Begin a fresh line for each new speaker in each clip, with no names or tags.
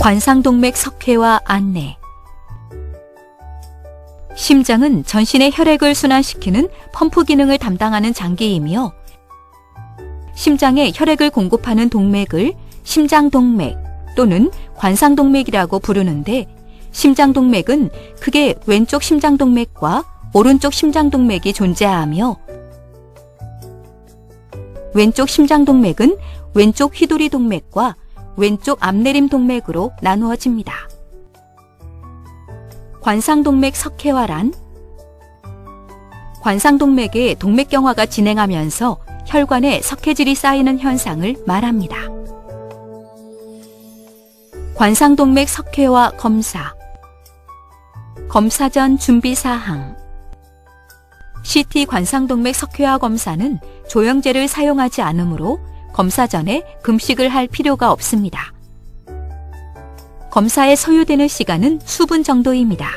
관상동맥 석회화 안내. 심장은 전신의 혈액을 순환시키는 펌프 기능을 담당하는 장기이며 심장에 혈액을 공급하는 동맥을 심장동맥 또는 관상동맥이라고 부르는데, 심장동맥은 크게 왼쪽 심장동맥과 오른쪽 심장동맥이 존재하며 왼쪽 심장동맥은 왼쪽 휘두리동맥과 왼쪽 앞내림동맥으로 나누어집니다. 관상동맥 석회화란 관상동맥의 동맥경화가 진행하면서 혈관에 석회질이 쌓이는 현상을 말합니다. 관상동맥 석회화 검사. 검사 전 준비사항. CT 관상동맥 석회화 검사는 조영제를 사용하지 않으므로 검사 전에 금식을 할 필요가 없습니다. 검사에 소요되는 시간은 수분 정도입니다.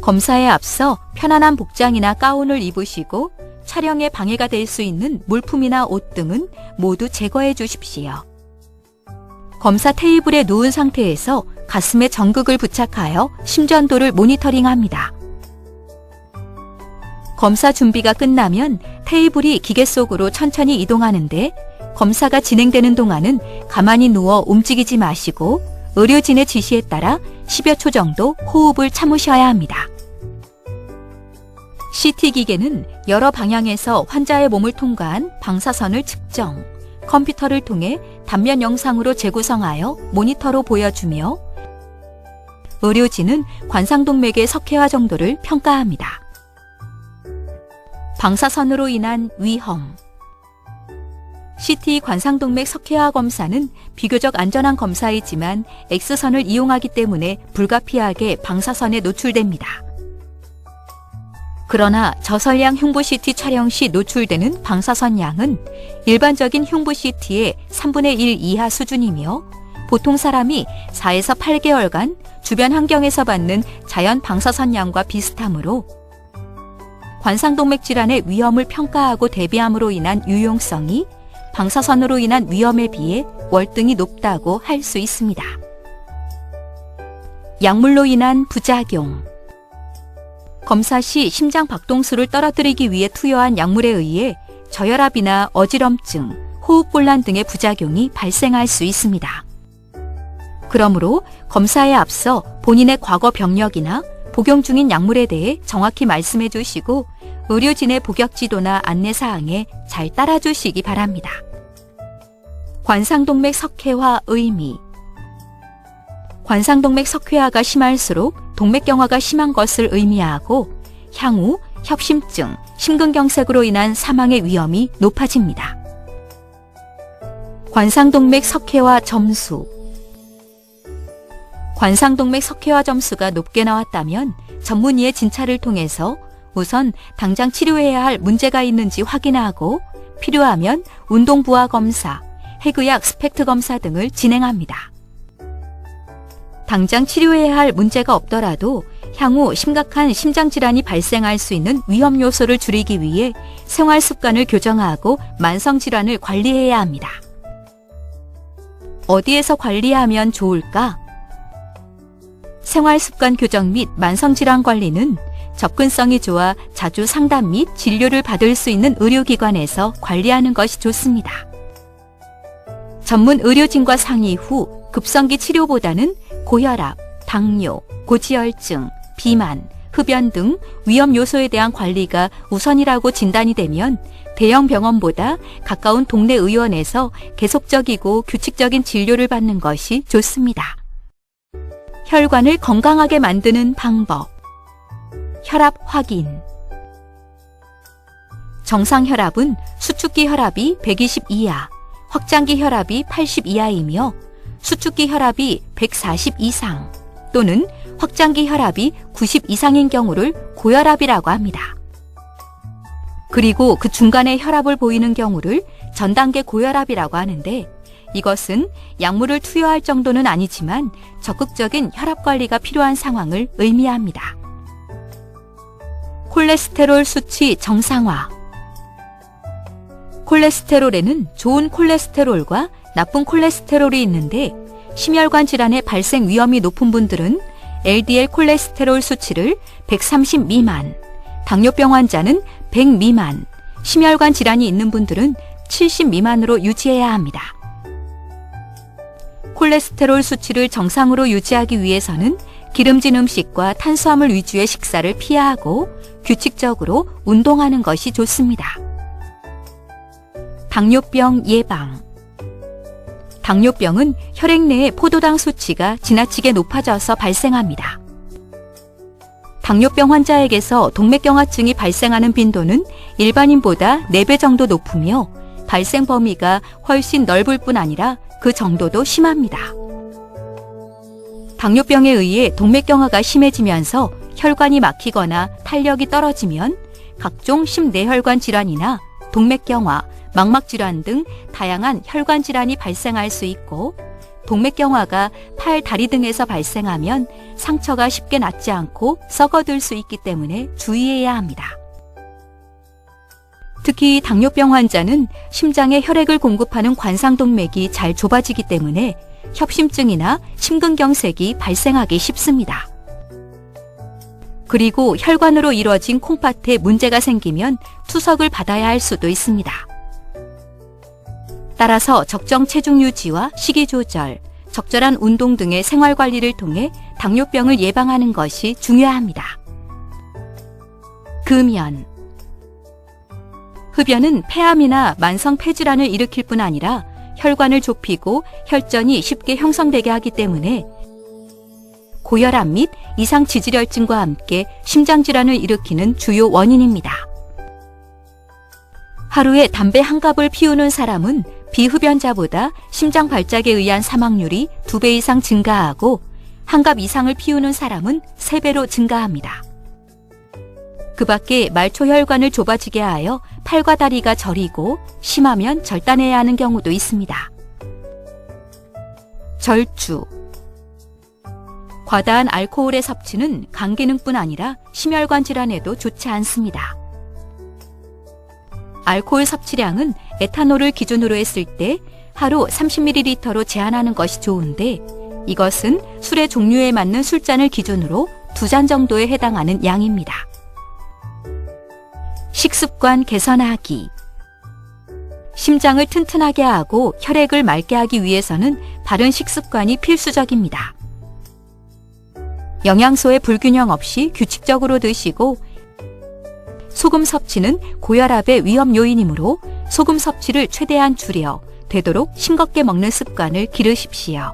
검사에 앞서 편안한 복장이나 가운을 입으시고 촬영에 방해가 될 수 있는 물품이나 옷 등은 모두 제거해 주십시오. 검사 테이블에 누운 상태에서 가슴에 전극을 부착하여 심전도를 모니터링합니다. 검사 준비가 끝나면 테이블이 기계 속으로 천천히 이동하는데, 검사가 진행되는 동안은 가만히 누워 움직이지 마시고 의료진의 지시에 따라 10여 초 정도 호흡을 참으셔야 합니다. CT 기계는 여러 방향에서 환자의 몸을 통과한 방사선을 측정, 컴퓨터를 통해 단면 영상으로 재구성하여 모니터로 보여주며 의료진은 관상동맥의 석회화 정도를 평가합니다. 방사선으로 인한 위험. CT 관상동맥 석회화 검사는 비교적 안전한 검사이지만 X선을 이용하기 때문에 불가피하게 방사선에 노출됩니다. 그러나 저설량 흉부 CT 촬영 시 노출되는 방사선 양은 일반적인 흉부 CT의 3분의 1 이하 수준이며, 보통 사람이 4에서 8개월간 주변 환경에서 받는 자연 방사선 양과 비슷하므로 관상동맥 질환의 위험을 평가하고 대비함으로 인한 유용성이 방사선으로 인한 위험에 비해 월등히 높다고 할 수 있습니다. 약물로 인한 부작용. 검사 시 심장 박동수를 떨어뜨리기 위해 투여한 약물에 의해 저혈압이나 어지럼증, 호흡곤란 등의 부작용이 발생할 수 있습니다. 그러므로 검사에 앞서 본인의 과거 병력이나 복용 중인 약물에 대해 정확히 말씀해 주시고 의료진의 복약 지도나 안내사항에 잘 따라주시기 바랍니다. 관상동맥 석회화 의미. 관상동맥 석회화가 심할수록 동맥경화가 심한 것을 의미하고 향후 협심증, 심근경색으로 인한 사망의 위험이 높아집니다. 관상동맥 석회화 점수. 관상동맥 석회화 점수가 높게 나왔다면 전문의의 진찰을 통해서 우선 당장 치료해야 할 문제가 있는지 확인하고 필요하면 운동부하 검사, 핵의학 스펙트 검사 등을 진행합니다. 당장 치료해야 할 문제가 없더라도 향후 심각한 심장질환이 발생할 수 있는 위험 요소를 줄이기 위해 생활 습관을 교정하고 만성질환을 관리해야 합니다. 어디에서 관리하면 좋을까? 생활습관 교정 및 만성질환 관리는 접근성이 좋아 자주 상담 및 진료를 받을 수 있는 의료기관에서 관리하는 것이 좋습니다. 전문 의료진과 상의 후 급성기 치료보다는 고혈압, 당뇨, 고지혈증, 비만, 흡연 등 위험 요소에 대한 관리가 우선이라고 진단이 되면 대형 병원보다 가까운 동네 의원에서 계속적이고 규칙적인 진료를 받는 것이 좋습니다. 혈관을 건강하게 만드는 방법. 혈압 확인. 정상 혈압은 수축기 혈압이 120 이하, 확장기 혈압이 80 이하이며 수축기 혈압이 140 이상 또는 확장기 혈압이 90 이상인 경우를 고혈압이라고 합니다. 그리고 그 중간에 혈압을 보이는 경우를 전단계 고혈압이라고 하는데, 이것은 약물을 투여할 정도는 아니지만 적극적인 혈압 관리가 필요한 상황을 의미합니다. 콜레스테롤 수치 정상화. 콜레스테롤에는 좋은 콜레스테롤과 나쁜 콜레스테롤이 있는데 심혈관 질환의 발생 위험이 높은 분들은 LDL 콜레스테롤 수치를 130 미만, 당뇨병 환자는 100 미만, 심혈관 질환이 있는 분들은 70 미만으로 유지해야 합니다. 콜레스테롤 수치를 정상으로 유지하기 위해서는 기름진 음식과 탄수화물 위주의 식사를 피하고 규칙적으로 운동하는 것이 좋습니다. 당뇨병 예방. 당뇨병은 혈액 내의 포도당 수치가 지나치게 높아져서 발생합니다. 당뇨병 환자에게서 동맥경화증이 발생하는 빈도는 일반인보다 4배 정도 높으며 발생 범위가 훨씬 넓을 뿐 아니라 그 정도도 심합니다. 당뇨병에 의해 동맥경화가 심해지면서 혈관이 막히거나 탄력이 떨어지면 각종 심내혈관 질환이나 동맥경화, 망막질환 등 다양한 혈관 질환이 발생할 수 있고, 동맥경화가 팔, 다리 등에서 발생하면 상처가 쉽게 낫지 않고 썩어들 수 있기 때문에 주의해야 합니다. 특히 당뇨병 환자는 심장에 혈액을 공급하는 관상동맥이 잘 좁아지기 때문에 협심증이나 심근경색이 발생하기 쉽습니다. 그리고 혈관으로 이루어진 콩팥에 문제가 생기면 투석을 받아야 할 수도 있습니다. 따라서 적정 체중 유지와 식이 조절, 적절한 운동 등의 생활 관리를 통해 당뇨병을 예방하는 것이 중요합니다. 금연. 흡연은 폐암이나 만성 폐질환을 일으킬 뿐 아니라 혈관을 좁히고 혈전이 쉽게 형성되게 하기 때문에 고혈압 및 이상 지질혈증과 함께 심장질환을 일으키는 주요 원인입니다. 하루에 담배 한 갑을 피우는 사람은 비흡연자보다 심장 발작에 의한 사망률이 2배 이상 증가하고 한 갑 이상을 피우는 사람은 3배로 증가합니다. 그 밖에 말초혈관을 좁아지게 하여 팔과 다리가 저리고 심하면 절단해야 하는 경우도 있습니다. 절주. 과다한 알코올의 섭취는 간 기능뿐 아니라 심혈관 질환에도 좋지 않습니다. 알코올 섭취량은 에탄올을 기준으로 했을 때 하루 30ml로 제한하는 것이 좋은데, 이것은 술의 종류에 맞는 술잔을 기준으로 2잔 정도에 해당하는 양입니다. 식습관 개선하기. 심장을 튼튼하게 하고 혈액을 맑게 하기 위해서는 바른 식습관이 필수적입니다. 영양소의 불균형 없이 규칙적으로 드시고, 소금 섭취는 고혈압의 위험 요인이므로 소금 섭취를 최대한 줄여 되도록 싱겁게 먹는 습관을 기르십시오.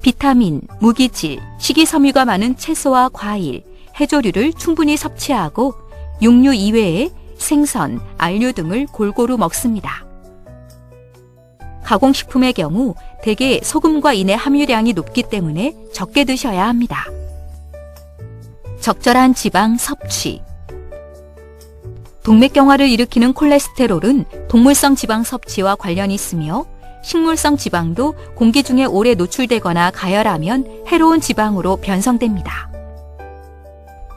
비타민, 무기질, 식이섬유가 많은 채소와 과일, 해조류를 충분히 섭취하고 육류 이외에 생선, 알류 등을 골고루 먹습니다. 가공식품의 경우 대개 소금과 인의 함유량이 높기 때문에 적게 드셔야 합니다. 적절한 지방 섭취. 동맥경화를 일으키는 콜레스테롤은 동물성 지방 섭취와 관련이 있으며, 식물성 지방도 공기 중에 오래 노출되거나 가열하면 해로운 지방으로 변성됩니다.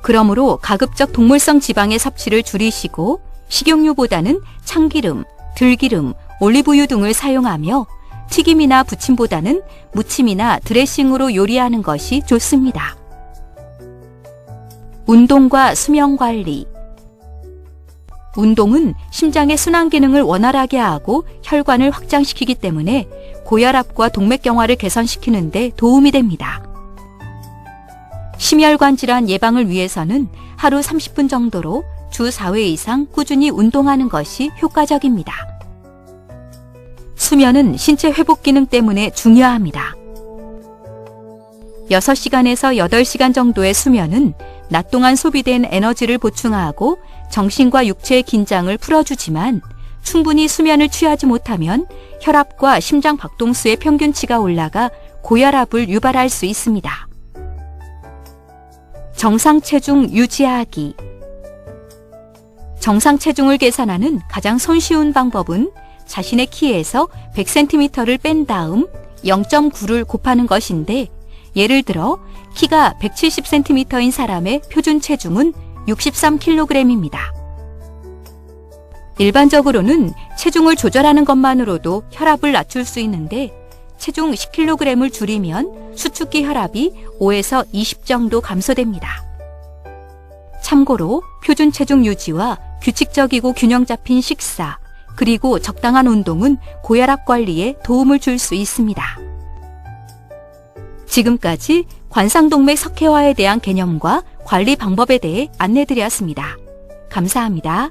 그러므로 가급적 동물성 지방의 섭취를 줄이시고 식용유보다는 참기름, 들기름, 올리브유 등을 사용하며 튀김이나 부침보다는 무침이나 드레싱으로 요리하는 것이 좋습니다. 운동과 수면관리. 운동은 심장의 순환 기능을 원활하게 하고 혈관을 확장시키기 때문에 고혈압과 동맥경화를 개선시키는 데 도움이 됩니다. 심혈관 질환 예방을 위해서는 하루 30분 정도로 주 4회 이상 꾸준히 운동하는 것이 효과적입니다. 수면은 신체 회복 기능 때문에 중요합니다. 6시간에서 8시간 정도의 수면은 낮 동안 소비된 에너지를 보충하고 정신과 육체의 긴장을 풀어주지만, 충분히 수면을 취하지 못하면 혈압과 심장 박동수의 평균치가 올라가 고혈압을 유발할 수 있습니다. 정상 체중 유지하기. 정상 체중을 계산하는 가장 손쉬운 방법은 자신의 키에서 100cm를 뺀 다음 0.9를 곱하는 것인데, 예를 들어 키가 170cm인 사람의 표준 체중은 63kg입니다. 일반적으로는 체중을 조절하는 것만으로도 혈압을 낮출 수 있는데, 체중 10kg을 줄이면 수축기 혈압이 5에서 20 정도 감소됩니다. 참고로 표준 체중 유지와 규칙적이고 균형 잡힌 식사, 그리고 적당한 운동은 고혈압 관리에 도움을 줄 수 있습니다. 지금까지 관상동맥 석회화에 대한 개념과 관리 방법에 대해 안내드렸습니다. 감사합니다.